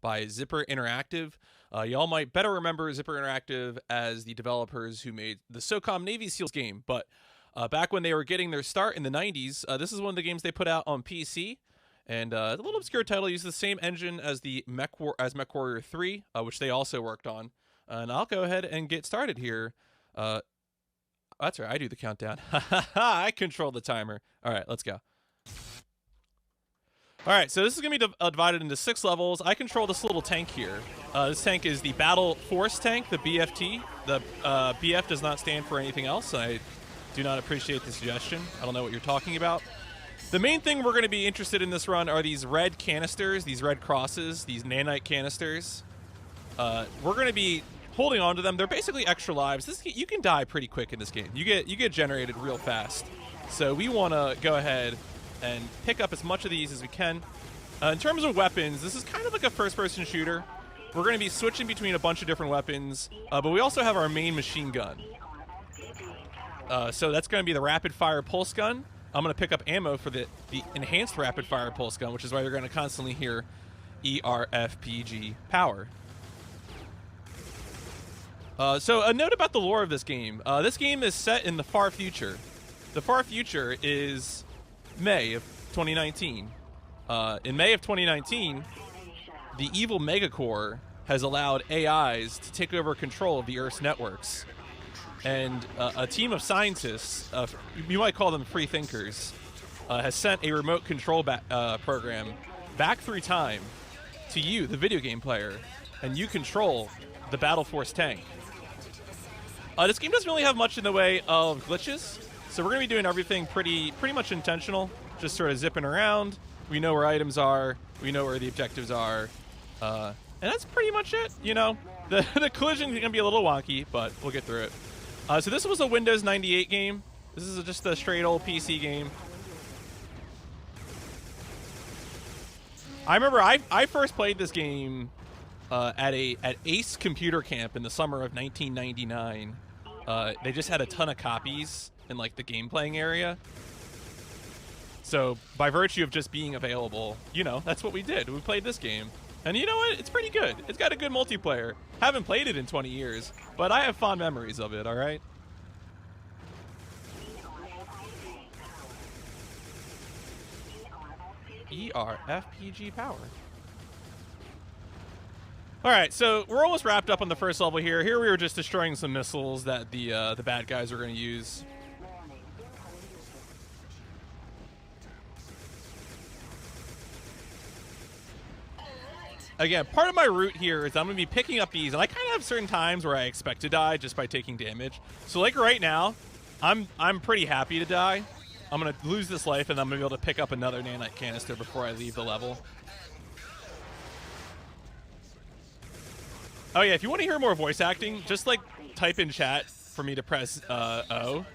by Zipper Interactive. Y'all might better remember Zipper Interactive as the developers who made the SOCOM Navy SEALs game, but back when they were getting their start in the 90s, this is one of the games they put out on PC, and a little obscure title, uses the same engine as the MechWarrior 3, which they also worked on. And I'll go ahead and get started here. That's right, I do the countdown. I control the timer. All right, let's go. All right, so this is going to be divided into 6 levels. I control this little tank here. This tank is the Battle Force tank, the BFT. The BF does not stand for anything else. I do not appreciate the suggestion. I don't know what you're talking about. The main thing we're going to be interested in this run are these red canisters, these red crosses, these nanite canisters. We're going to be holding on to them. They're basically extra lives. You can die pretty quick in this game. You get generated real fast. So we want to go ahead and pick up as much of these as we can. In terms of weapons, this is kind of like a first-person shooter. We're going to be switching between a bunch of different weapons, but we also have our main machine gun. So that's going to be the rapid-fire pulse gun. I'm going to pick up ammo for the enhanced rapid-fire pulse gun, which is why you're going to constantly hear ERFPG power. So a note about the lore of this game. This game is set in the far future. The far future is May of 2019. In May of 2019, the evil Megacore has allowed AIs to take over control of the Earth's networks. And a team of scientists, you might call them free thinkers, has sent a remote control program back through time to you, the video game player, and you control the Battle Force tank. This game doesn't really have much in the way of glitches, so we're going to be doing everything pretty much intentional, just sort of zipping around. We know where items are, we know where the objectives are, and that's pretty much it. You know, the collision is going to be a little wonky, but we'll get through it. So this was a Windows 98 game. This is just a straight old PC game. I remember I first played this game at Ace Computer Camp in the summer of 1999. They just had a ton of copies in like the game playing area. So by virtue of just being available, you know, that's what we did. We played this game. And you know what? It's pretty good. It's got a good multiplayer. Haven't played it in 20 years, but I have fond memories of it, all right? ERFPG power. All right, so we're almost wrapped up on the first level here. Here we were just destroying some missiles that the bad guys were going to use. Again, part of my route here is I'm going to be picking up these, and I kind of have certain times where I expect to die just by taking damage. So like right now, I'm pretty happy to die. I'm going to lose this life, and I'm going to be able to pick up another nanite canister before I leave the level. Oh yeah, if you want to hear more voice acting, just like type in chat for me to press O.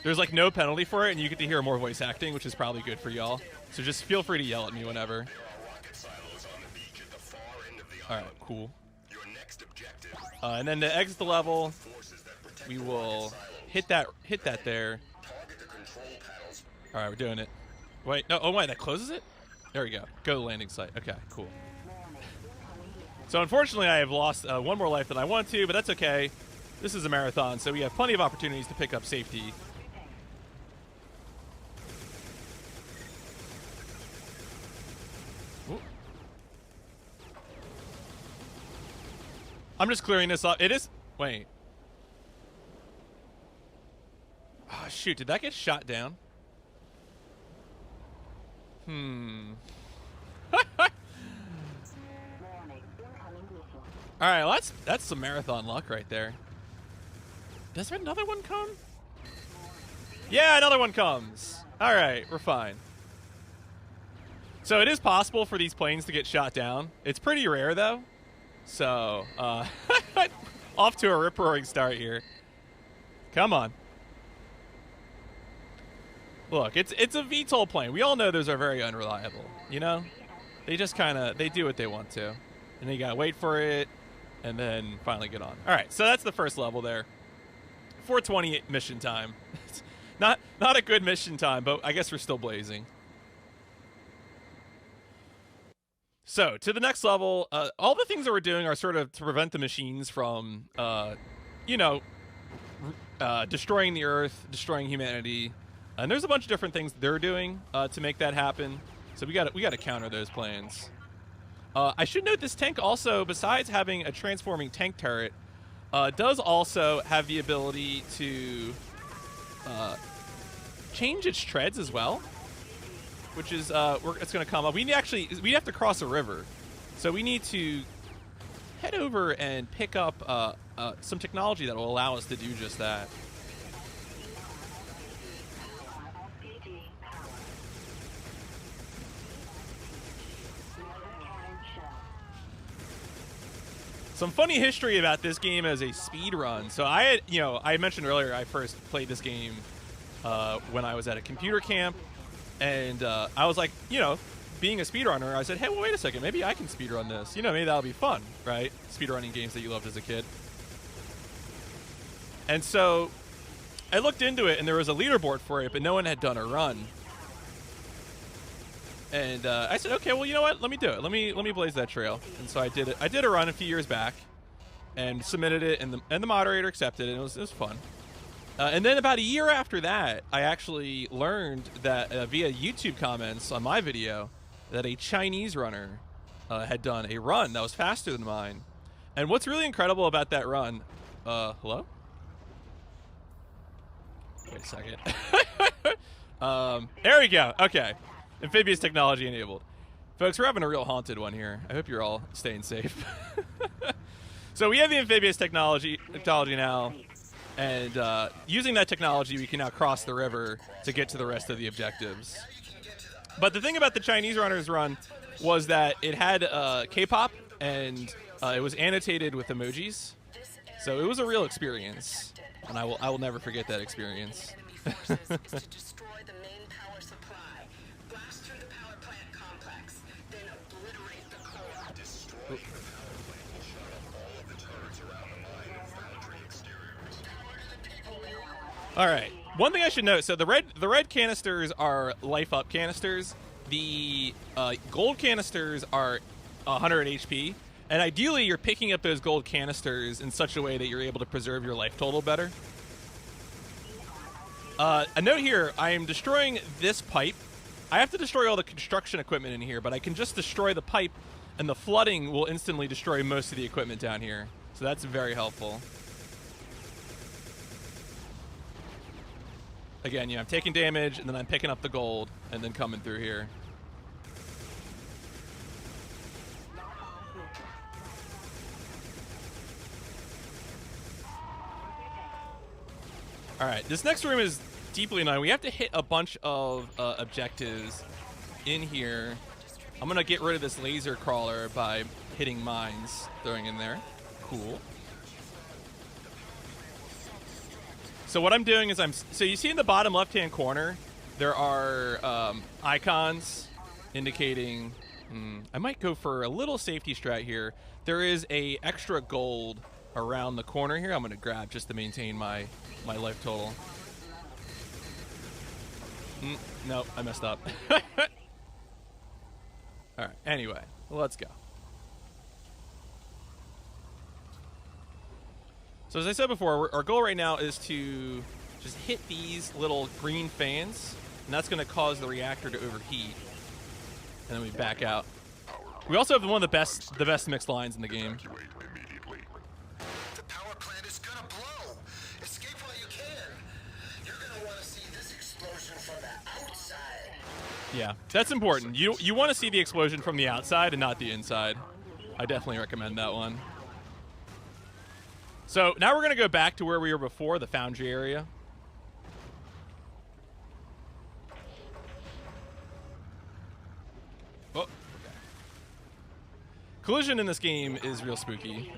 There's like no penalty for it, and you get to hear more voice acting, which is probably good for y'all. So just feel free to yell at me whenever. All right, cool. And then to exit the level, we will hit that there. All right, we're doing it. Wait, no, oh wait, that closes it? There we go. Go to the landing site. Okay, cool. So unfortunately, I have lost one more life than I want to, but that's okay. This is a marathon, so we have plenty of opportunities to pick up safety. Ooh. I'm just clearing this up. It is... Wait. Oh, shoot. Did that get shot down? All right, well, that's some marathon luck right there. Does another one come? Yeah, another one comes. All right, we're fine. So it is possible for these planes to get shot down. It's pretty rare, though. So, off to a rip-roaring start here. Come on. Look, it's a VTOL plane. We all know those are very unreliable, you know? They just they do what they want to. And then you gotta wait for it, and then finally get on. All right, so that's the first level there. 4:20 mission time. not a good mission time, but I guess we're still blazing. So to the next level, all the things that we're doing are sort of to prevent the machines from, you know, destroying the Earth, destroying humanity, and there's a bunch of different things they're doing to make that happen. So we got to counter those plans. I should note this tank also, besides having a transforming tank turret, does also have the ability to change its treads as well, which is it's going to come up. We have to cross a river, so we need to head over and pick up some technology that will allow us to do just that. Some funny history about this game as a speed run. So I mentioned earlier I first played this game when I was at a computer camp, and I was like, being a speedrunner, I said, hey, well, wait a second, maybe I can speedrun this. Maybe that'll be fun, right? Speedrunning games that you loved as a kid. And so I looked into it, and there was a leaderboard for it, but no one had done a run. And I said, okay, well, you know what? Let me do it. Let me blaze that trail. And so I did it. I did a run a few years back, and submitted it, and the moderator accepted it. And it was fun. And then about a year after that, I actually learned that via YouTube comments on my video that a Chinese runner had done a run that was faster than mine. And what's really incredible about that run, hello? Wait a second. There we go. Okay. Amphibious technology enabled. Folks, we're having a real haunted one here. I hope you're all staying safe. So we have the amphibious technology now, and using that technology, we can now cross the river to get to the rest of the objectives. But the thing about the Chinese runner's run was that it had K-pop, and it was annotated with emojis. So it was a real experience, and I will never forget that experience. All right. One thing I should note: so the red canisters are life up canisters. The gold canisters are 100 HP, and ideally, you're picking up those gold canisters in such a way that you're able to preserve your life total better. A note here: I am destroying this pipe. I have to destroy all the construction equipment in here, but I can just destroy the pipe, and the flooding will instantly destroy most of the equipment down here. So that's very helpful. Again, I'm taking damage, and then I'm picking up the gold, and then coming through here. All right, this next room is deeply annoying. We have to hit a bunch of objectives in here. I'm going to get rid of this laser crawler by hitting mines, throwing in there. Cool. So what I'm doing is so you see in the bottom left-hand corner, there are icons indicating, I might go for a little safety strat here. There is a extra gold around the corner here. I'm going to grab just to maintain my life total. Nope, I messed up. All right, anyway, let's go. So as I said before, our goal right now is to just hit these little green fans, and that's going to cause the reactor to overheat, and then we back out. We also have one of the best mixed lines in the game. The power plant is going to blow. Escape while you can. You're going to want to see this explosion from the outside. Yeah, that's important. You want to see the explosion from the outside and not the inside. I definitely recommend that one. So now we're going to go back to where we were before, the foundry area. Oh, okay. Collision in this game is real spooky.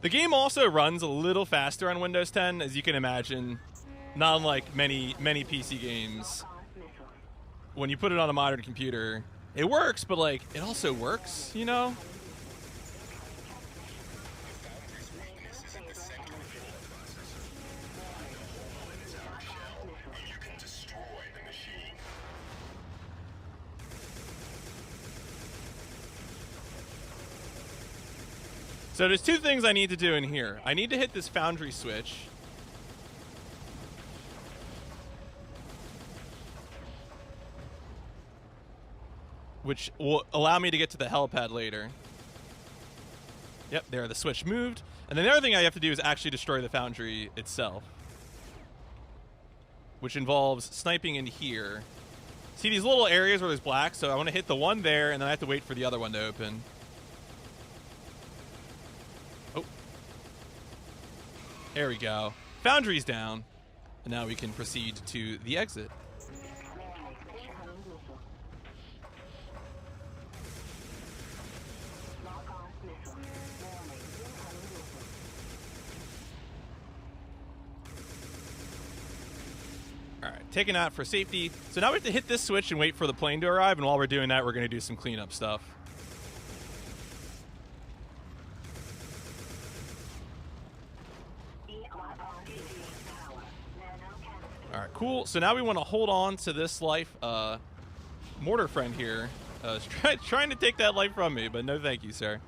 The game also runs a little faster on Windows 10, as you can imagine, not unlike many PC games. When you put it on a modern computer, it works, but like it also works, you know? So there's two things I need to do in here. I need to hit this foundry switch. Which will allow me to get to the helipad later. Yep, there, the switch moved. And then the other thing I have to do is actually destroy the foundry itself. Which involves sniping in here. See these little areas where there's black? So I want to hit the one there, and then I have to wait for the other one to open. Oh. There we go. Foundry's down. And now we can proceed to the exit. Alright, taken out for safety. So now we have to hit this switch and wait for the plane to arrive, and while we're doing that, we're going to do some cleanup stuff. Alright, cool. So now we want to hold on to this life. Mortar friend here is trying to take that life from me, but no thank you, sir.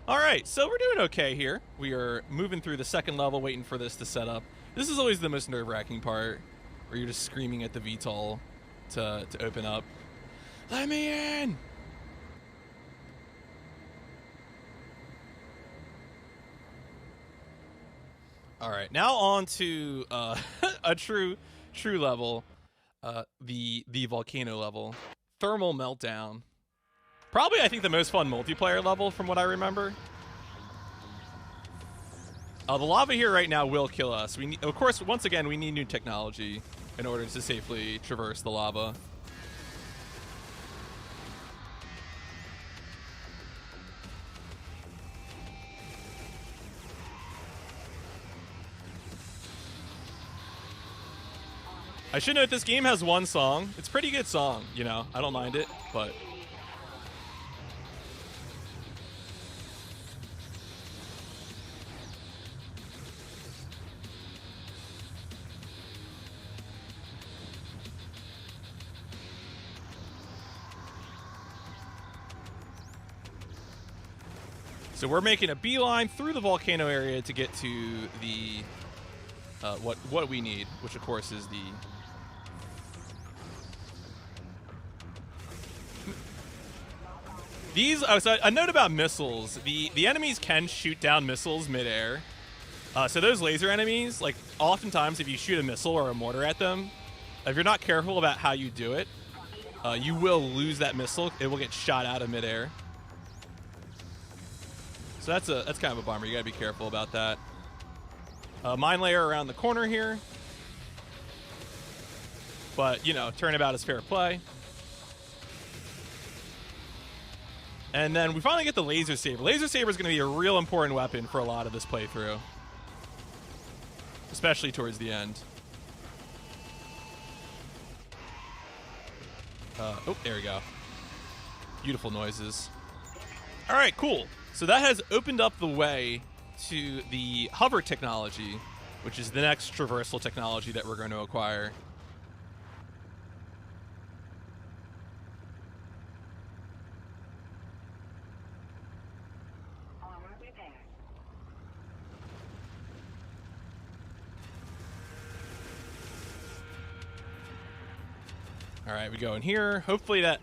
Alright, so we're doing okay here. We are moving through the second level, waiting for this to set up. This is always the most nerve-wracking part, where you're just screaming at the VTOL to open up. Let me in! Alright, now on to a true level, the volcano level. Thermal Meltdown. Probably, I think, the most fun multiplayer level from what I remember. The lava here right now will kill us. We need, of course, once again, we need new technology in order to safely traverse the lava. I should note this game has one song. It's a pretty good song, you know. I don't mind it, but... So we're making a beeline through the volcano area to get to the what we need, which of course is the these. Oh, so a note about missiles: the enemies can shoot down missiles midair. So those laser enemies, like oftentimes, if you shoot a missile or a mortar at them, if you're not careful about how you do it, you will lose that missile. It will get shot out of midair. So that's kind of a bummer. You gotta be careful about that. Mine layer around the corner here, but you know, turnabout is fair play. And then we finally get the laser saber. Laser saber is going to be a real important weapon for a lot of this playthrough, especially towards the end. Oh, there we go. Beautiful noises. All right, cool. So that has opened up the way to the hover technology, which is the next traversal technology that we're going to acquire. All right, we go in here. Hopefully that...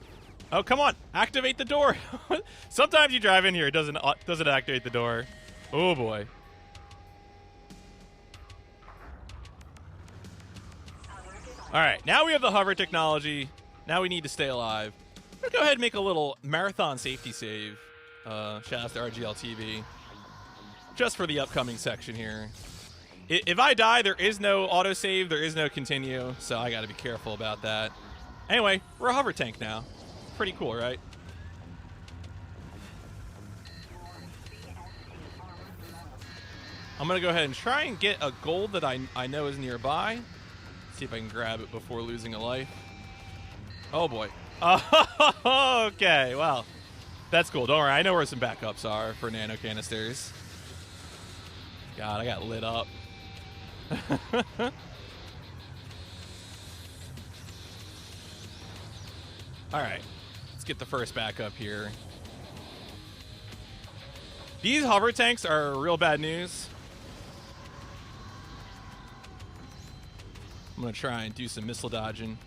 Oh, come on! Activate the door! Sometimes you drive in here, it doesn't activate the door. Oh, boy. All right, now we have the hover technology. Now we need to stay alive. I'm going to go ahead and make a little marathon safety save. Shout out to RGL TV. Just for the upcoming section here. If I die, there is no autosave, there is no continue, so I got to be careful about that. Anyway, we're a hover tank now. Pretty cool, right? I'm going to go ahead and try and get a gold that I know is nearby. See if I can grab it before losing a life. Oh, boy. Oh, okay, well, that's cool. Don't worry, I know where some backups are for nano canisters. God, I got lit up. All right, let's get the first backup here. These hover tanks are real bad news. I'm going to try and do some missile dodging.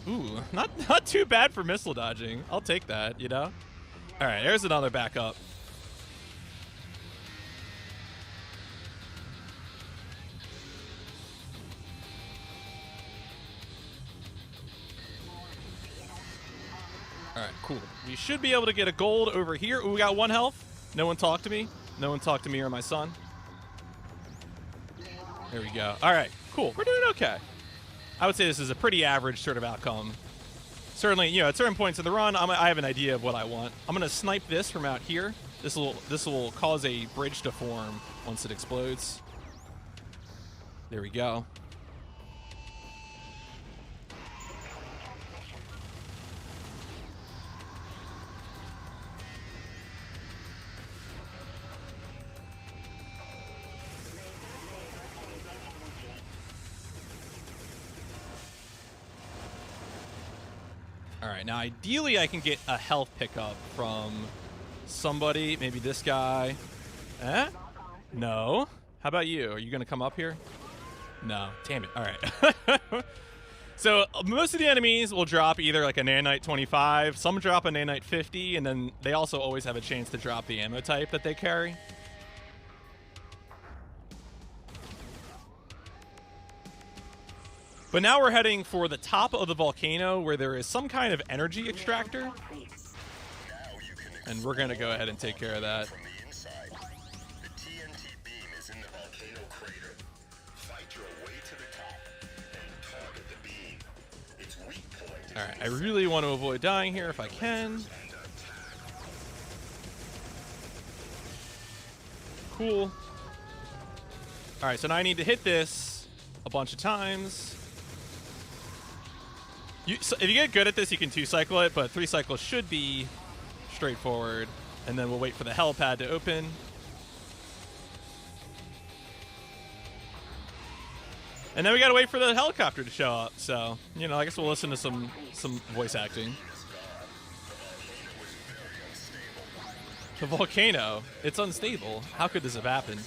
Ooh, not too bad for missile dodging. I'll take that, you know? All right, there's another backup. All right, cool. We should be able to get a gold over here. Ooh, we got 1 health. No one talked to me. No one talked to me or my son. There we go. All right, cool. We're doing okay. I would say this is a pretty average sort of outcome. Certainly, you know, at certain points in the run, I have an idea of what I want. I'm going to snipe this from out here. This will cause a bridge to form once it explodes. There we go. All right, now ideally I can get a health pickup from somebody, maybe this guy. Eh? No. How about you? Are you going to come up here? No. Damn it. All right. So most of the enemies will drop either like a nanite 25, some drop a nanite 50, and then they also always have a chance to drop the ammo type that they carry. But now we're heading for the top of the volcano where there is some kind of energy extractor. And we're going to go ahead and take care of that. From the inside, the TNT beam is in the volcano crater. Fight your way to the top and target the beam. Its weak point is All right, I really want to avoid dying here if I can. Cool. All right, so now I need to hit this a bunch of times. So if you get good at this, you can 2-cycle it, but 3 cycles should be straightforward. And then we'll wait for the helipad to open. And then we gotta wait for the helicopter to show up. So, you know, I guess we'll listen to some voice acting. The volcano, it's unstable. How could this have happened?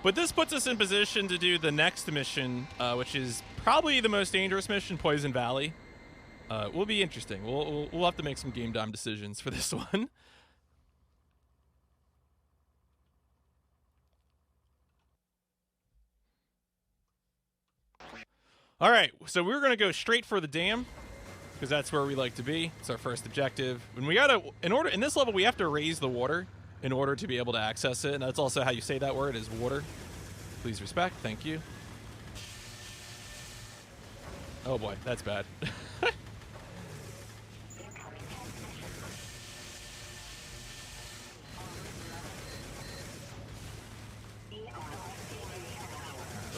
But this puts us in position to do the next mission, which is probably the most dangerous mission, Poison Valley. Will be interesting. We'll have to make some game time decisions for this one. All right, so we're gonna go straight for the dam because that's where we like to be. It's our first objective, and we gotta in this level we have to raise the water in order to be able to access it, and that's also how you say that word is water. Please respect. Thank you. Oh boy, that's bad. We're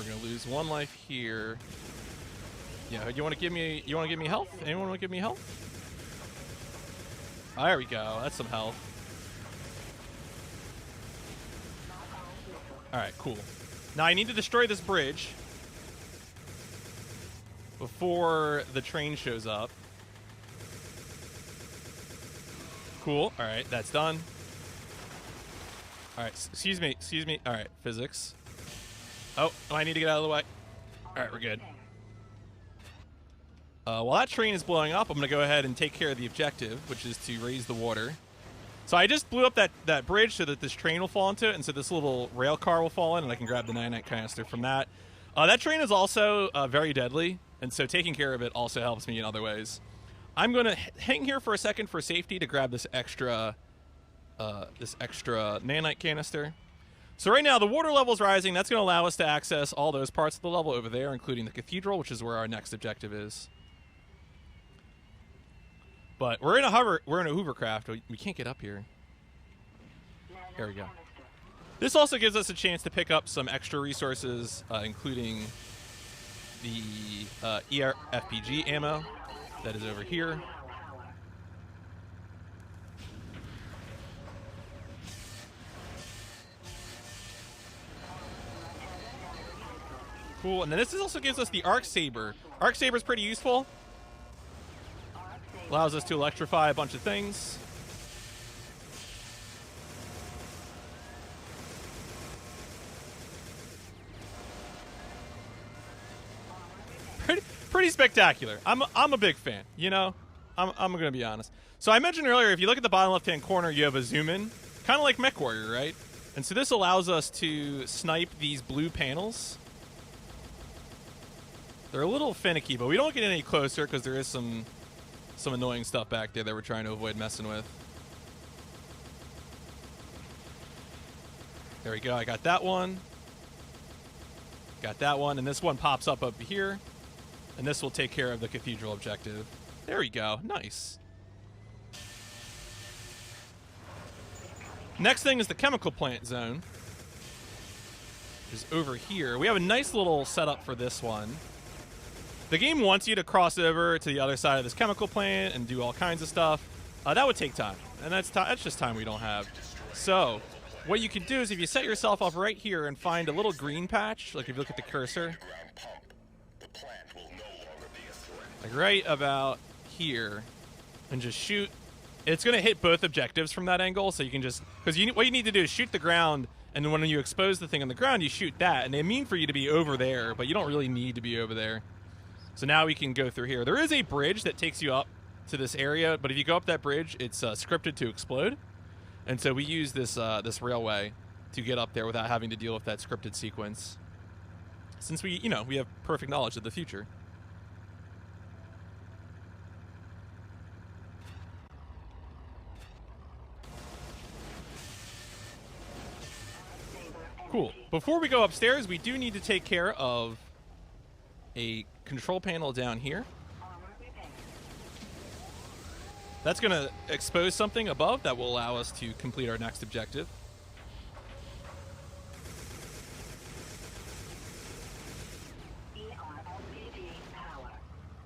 gonna lose 1 life here. Yeah, you want to give me health? Anyone want to give me health? Oh, there we go. That's some health. All right, cool. Now I need to destroy this bridge before the train shows up. Cool. All right, that's done. All right, excuse me. All right, physics. Oh, I need to get out of the way. All right, we're good. While that train is blowing up, I'm going to go ahead and take care of the objective, which is to raise the water. So I just blew up that bridge so that this train will fall into it, and so this little rail car will fall in, and I can grab the nanite canister from that. That train is also very deadly, and so taking care of it also helps me in other ways. I'm going to hang here for a second for safety to grab this extra nanite canister. So right now the water level is rising. That's going to allow us to access all those parts of the level over there, including the cathedral, which is where our next objective is. But we're in a hovercraft. We can't get up here. There we go. This also gives us a chance to pick up some extra resources, including the ERFPG ammo that is over here. Cool. And then this also gives us the Arc Saber. Arc Saber is pretty useful. Allows us to electrify a bunch of things. Pretty spectacular. I'm a big fan, you know? I'm going to be honest. So I mentioned earlier, if you look at the bottom left-hand corner, you have a zoom in, kind of like MechWarrior, right? And so this allows us to snipe these blue panels. They're a little finicky, but we don't get any closer because there is some annoying stuff back there that we're trying to avoid messing with. There we go. I got that one. Got that one, and this one pops up here. And this will take care of the cathedral objective. There we go. Nice. Next thing is the chemical plant zone. Which is over here. We have a nice little setup for this one. The game wants you to cross over to the other side of this chemical plant and do all kinds of stuff. That would take time. And that's just time we don't have. So, what you can do is if you set yourself up right here and find a little green patch, like if you look at the cursor, like right about here, and just shoot. It's going to hit both objectives from that angle, so you can just... Because what you need to do is shoot the ground, and then when you expose the thing on the ground, you shoot that, and they mean for you to be over there, but you don't really need to be over there. So now we can go through here. There is a bridge that takes you up to this area, but if you go up that bridge, it's scripted to explode. And so we use this railway to get up there without having to deal with that scripted sequence. Since we have perfect knowledge of the future. Cool. Before we go upstairs, we do need to take care of a control panel down here. That's going to expose something above that will allow us to complete our next objective.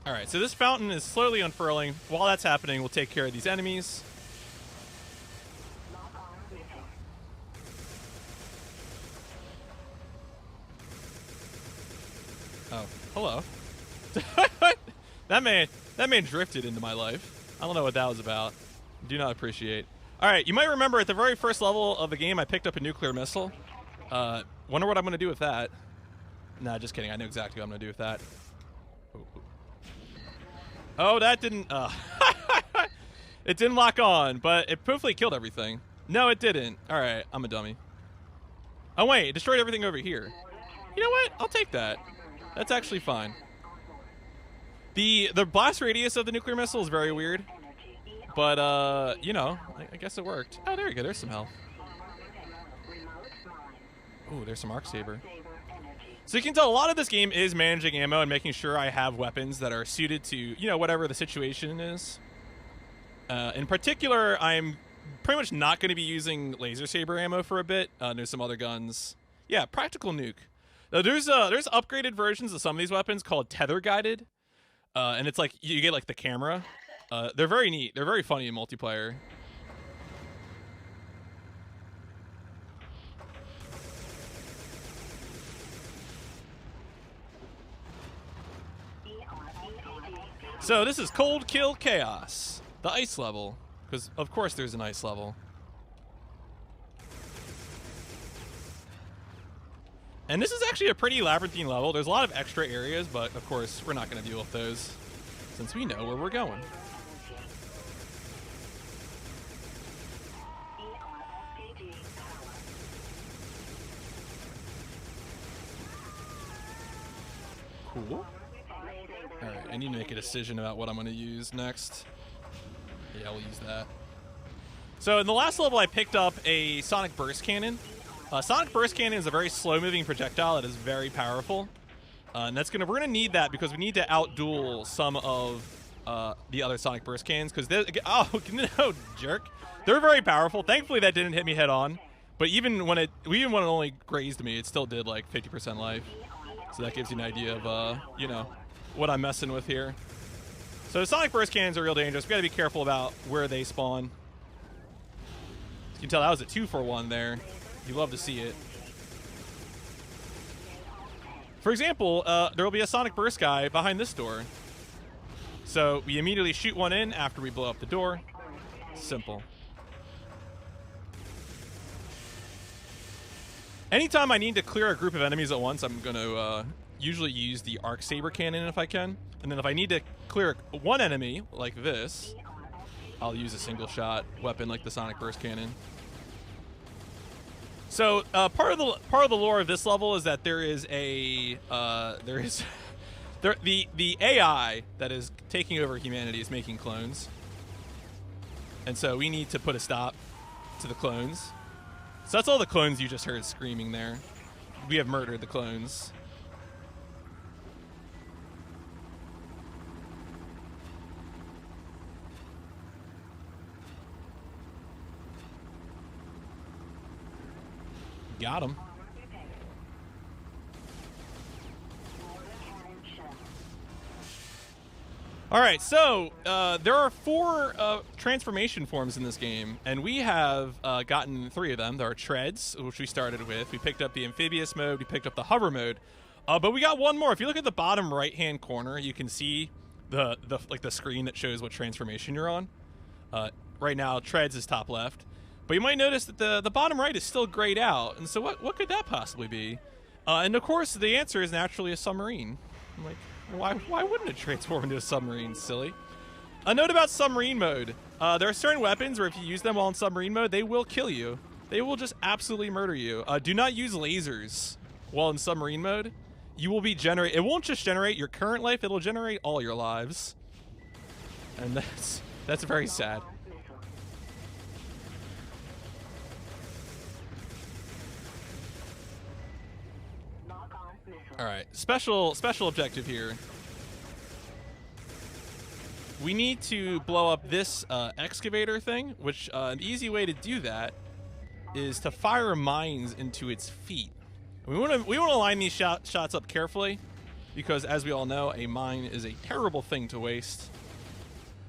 All right, so this fountain is slowly unfurling. While that's happening, we'll take care of these enemies. Oh, hello. That man drifted into my life. I don't know what that was about. Do not appreciate. All right, you might remember at the very first level of the game, I picked up a nuclear missile. Wonder what I'm going to do with that. Nah, just kidding. I know exactly what I'm going to do with that. Oh, that didn't... it didn't lock on, but it hopefully killed everything. No, it didn't. All right, I'm a dummy. Oh, wait, it destroyed everything over here. You know what? I'll take that. That's actually fine. The blast radius of the nuclear missile is very weird. But, I guess it worked. Oh, there we go. There's some health. Ooh, there's some Arc Saber. So you can tell a lot of this game is managing ammo and making sure I have weapons that are suited to, whatever the situation is. In particular, I'm pretty much not going to be using laser saber ammo for a bit. There's some other guns. Yeah, practical nuke. There's upgraded versions of some of these weapons called tether guided. And it's like, you get like the camera. They're very neat. They're very funny in multiplayer. So this is Cold Kill Chaos, the ice level, because of course there's an ice level. And this is actually a pretty labyrinthine level. There's a lot of extra areas, but of course we're not going to deal with those since we know where we're going. Cool. Alright, I need to make a decision about what I'm going to use next. Yeah, I'll use that. So in the last level I picked up a Sonic Burst Cannon. Sonic Burst Cannon is a very slow-moving projectile that is very powerful. And we're going to need that because we need to outduel some of the other Sonic Burst Cannons. Because oh, no, jerk. They're very powerful. Thankfully that didn't hit me head on. But even when it only grazed me, it still did like 50% life. So that gives you an idea of, what I'm messing with here. So Sonic Burst Cannons are real dangerous. We got to be careful about where they spawn. You can tell that was a 2-for-1 there. You love to see it. For example, there will be a sonic burst guy behind this door. So we immediately shoot one in after we blow up the door. Simple. Anytime I need to clear a group of enemies at once, I'm going to usually use the arc Saber cannon if I can. And then if I need to clear one enemy, like this, I'll use a single shot weapon like the sonic burst cannon. So part of the lore of this level is that there is a the AI that is taking over humanity is making clones, and so we need to put a stop to the clones. So that's all the clones you just heard screaming there. We have murdered the clones. Got him. All right, so there are 4 transformation forms in this game, and we have gotten 3 of them. There are treads, which we started with. We picked up the amphibious mode. We picked up the hover mode, but we got one more. If you look at the bottom right-hand corner, you can see the screen that shows what transformation you're on. Right now, treads is top left. But you might notice that the bottom right is still grayed out, and so what could that possibly be? And of course, the answer is naturally a submarine. I'm like, why wouldn't it transform into a submarine, silly? A note about submarine mode. There are certain weapons where if you use them while in submarine mode, they will kill you. They will just absolutely murder you. Do not use lasers while in submarine mode. You will be it won't just generate your current life, it'll generate all your lives. And that's very sad. All right, special objective here. We need to blow up this excavator thing, which an easy way to do that is to fire mines into its feet. We want to line these shots up carefully, because as we all know, a mine is a terrible thing to waste.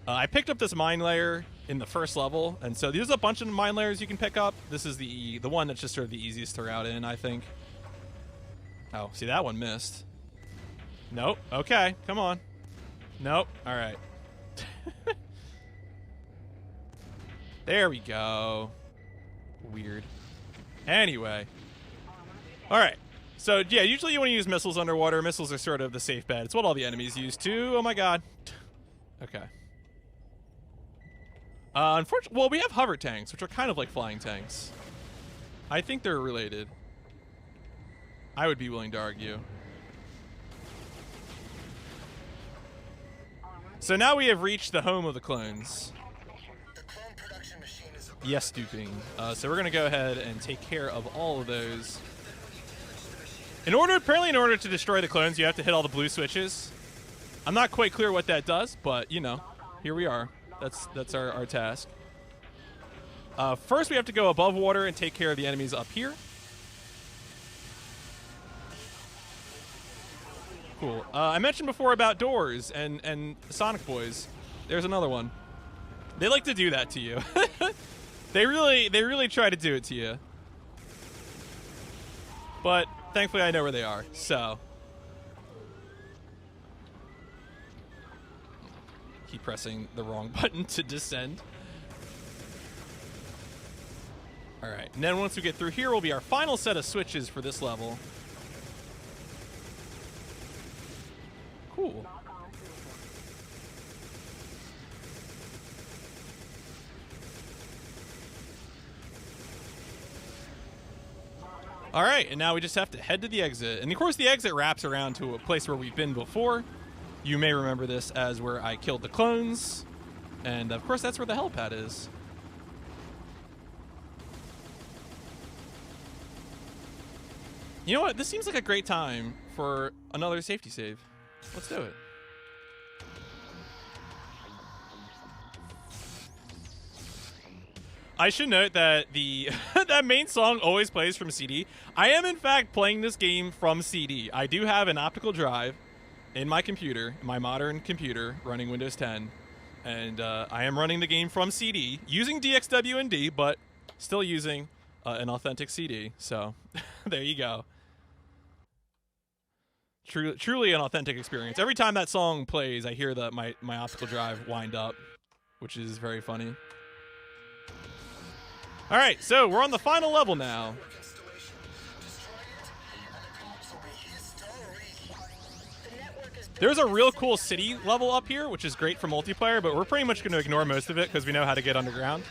I picked up this mine layer in the first level, and so there's a bunch of mine layers you can pick up. This is the one that's just sort of the easiest to route in, I think. Oh, see, that one missed. Nope. Okay, come on. Nope. All right. There we go. Weird. Anyway. All right. So, yeah, usually you want to use missiles underwater. Missiles are sort of the safe bet. It's what all the enemies use, too. Oh, my God. Okay. Unfortunately, well, we have hover tanks, which are kind of like flying tanks. I think they're related. I would be willing to argue. So now we have reached the home of the clones. The clone production machine is Yes, stooping. So we're going to go ahead and take care of all of those. Apparently in order to destroy the clones, you have to hit all the blue switches. I'm not quite clear what that does, but, you know, here we are. That's our task. First, we have to go above water and take care of the enemies up here. Cool. I mentioned before about doors and Sonic Boys. There's another one. They like to do that to you. They really try to do it to you. But thankfully I know where they are, so. Keep pressing the wrong button to descend. Alright, and then once we get through here will be our final set of switches for this level. Cool. All right, and now we just have to head to the exit. And of course, the exit wraps around to a place where we've been before. You may remember this as where I killed the clones. And of course, that's where the helipad is. You know what? This seems like a great time for another safety save. Let's do it. I should note that the that main song always plays from CD. I am in fact playing this game from CD. I do have an optical drive in my computer, my modern computer running Windows 10, and I am running the game from CD using DXWND, but still using an authentic CD. So there you go. Truly an authentic experience. Every time that song plays, I hear my optical drive wind up, which is very funny. All right, so we're on the final level now. There's a real cool city level up here, which is great for multiplayer, but we're pretty much going to ignore most of it because we know how to get underground.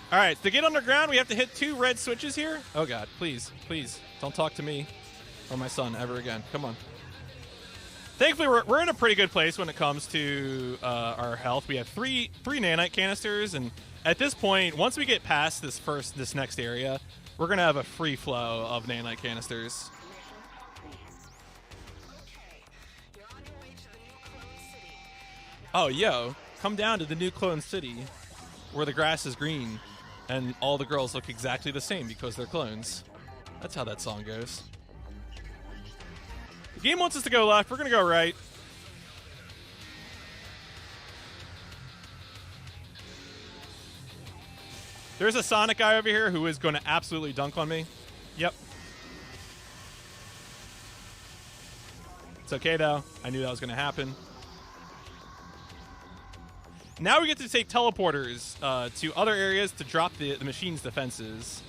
All right, to get underground, we have to hit 2 red switches here. Oh, God, please, please, don't talk to me or my son ever again. Come on. Thankfully, we're in a pretty good place when it comes to our health. We have three nanite canisters, and at this point, once we get past this next area, we're going to have a free flow of nanite canisters. Oh, yo, come down to the new clone city where the grass is green. And all the girls look exactly the same because they're clones. That's how that song goes. The game wants us to go left. We're going to go right. There's a Sonic guy over here who is going to absolutely dunk on me. Yep. It's okay, though. I knew that was going to happen. Now we get to take teleporters to other areas to drop the machine's defenses.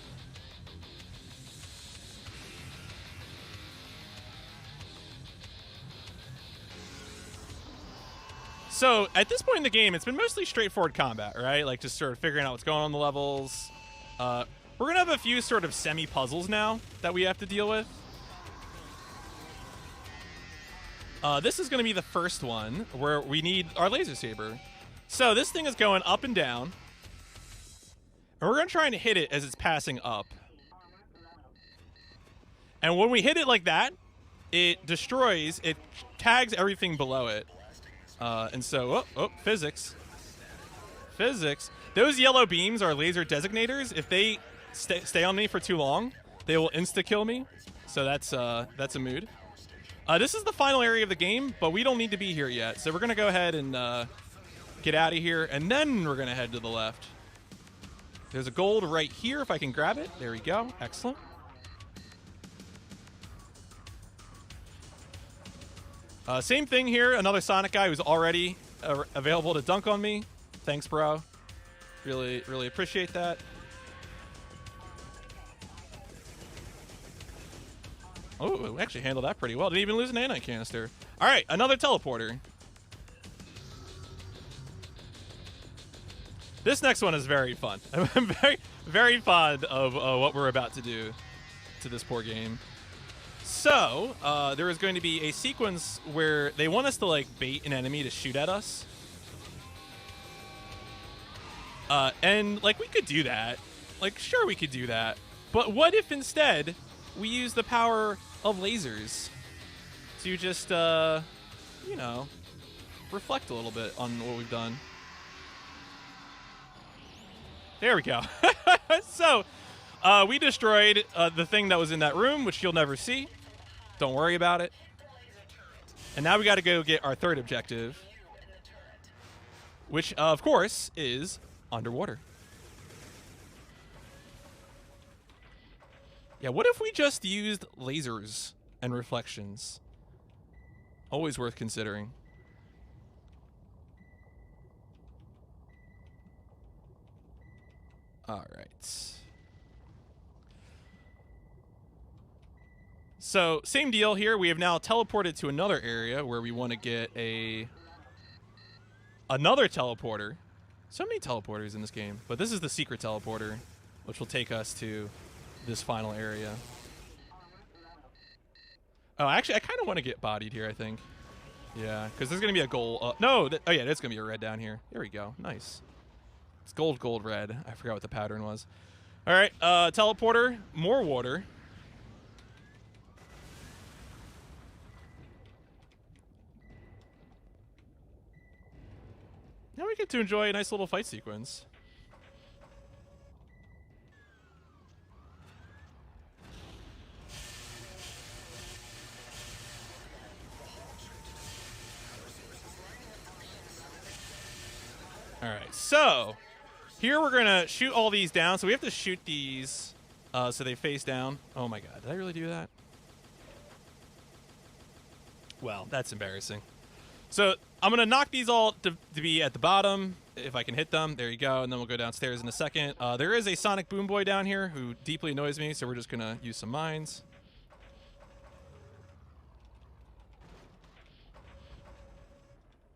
So at this point in the game, it's been mostly straightforward combat, right? Like just sort of figuring out what's going on in the levels. We're going to have a few sort of semi-puzzles now that we have to deal with. This is going to be the first one where we need our laser saber. So this thing is going up and down, and we're going to try and hit it as it's passing up. And when we hit it like that, it destroys, it tags everything below it. And so, physics. Physics. Those yellow beams are laser designators. If they stay on me for too long, they will insta-kill me. So that's a mood. This is the final area of the game, but we don't need to be here yet. So we're going to go ahead and get out of here, and then we're going to head to the left. There's a gold right here if I can grab it. There we go. Excellent. Same thing here. Another Sonic guy who's already available to dunk on me. Thanks, bro. Really, really appreciate that. Oh, we actually handled that pretty well. Didn't even lose an nanite canister. All right, another teleporter. This next one is very fun. I'm very, very fond of what we're about to do to this poor game. So, there is going to be a sequence where they want us to, like, bait an enemy to shoot at us. And, like, we could do that. Like, sure, we could do that. But what if instead we use the power of lasers to just, you know, reflect a little bit on what we've done? There we go. So, we destroyed the thing that was in that room, which you'll never see. Don't worry about it. And now we got to go get our third objective, which, of course, is underwater. Yeah, what if we just used lasers and reflections? Always worth considering. All right. So, same deal here. We have now teleported to another area where we want to get another teleporter. So many teleporters in this game. But this is the secret teleporter, which will take us to this final area. Oh, actually, I kind of want to get bodied here, I think. Yeah, because there's going to be a gold. No, oh yeah, there's going to be a red down here. There we go. Nice. It's gold, gold, red. I forgot what the pattern was. All right, teleporter, more water. Now we get to enjoy a nice little fight sequence. All right, so here we're gonna shoot all these down. So we have to shoot these so they face down. Oh my god, did I really do that? Well, that's embarrassing. So I'm gonna knock these all to be at the bottom if I can hit them. There you go, and then we'll go downstairs in a second. There is a Sonic Boom Boy down here who deeply annoys me, so we're just gonna use some mines.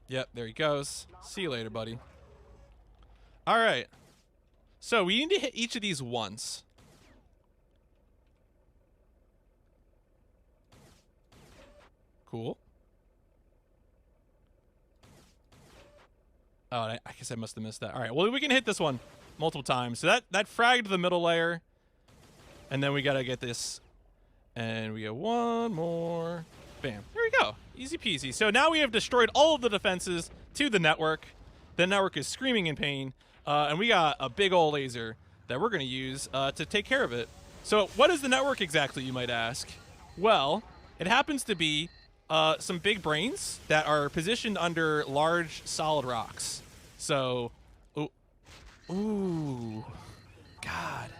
Yep, there he goes. See you later, buddy. All right. So we need to hit each of these once. Cool. Oh, I guess I must have missed that. All right, well, we can hit this one multiple times. So that fragged the middle layer. And then we got to get this. And we get one more. Bam. There we go. Easy peasy. So now we have destroyed all of the defenses to the network. The network is screaming in pain. And we got a big old laser that we're going to use to take care of it. So what is the network exactly, you might ask? Well, it happens to be some big brains that are positioned under large solid rocks. So, ooh, God,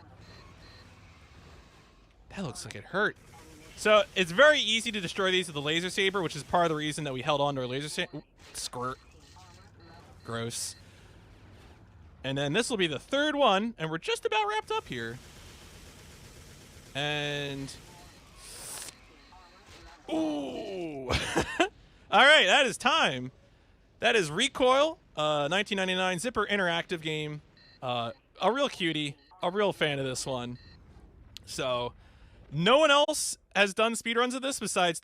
that looks like it hurt. So it's very easy to destroy these with the laser saber, which is part of the reason that we held on to our laser saber. Squirt. Gross. And then this will be the third one, and we're just about wrapped up here. And ooh. All right, that is time. That is Recoil, 1999 Zipper interactive game. A real cutie, a real fan of this one. So no one else has done speedruns of this besides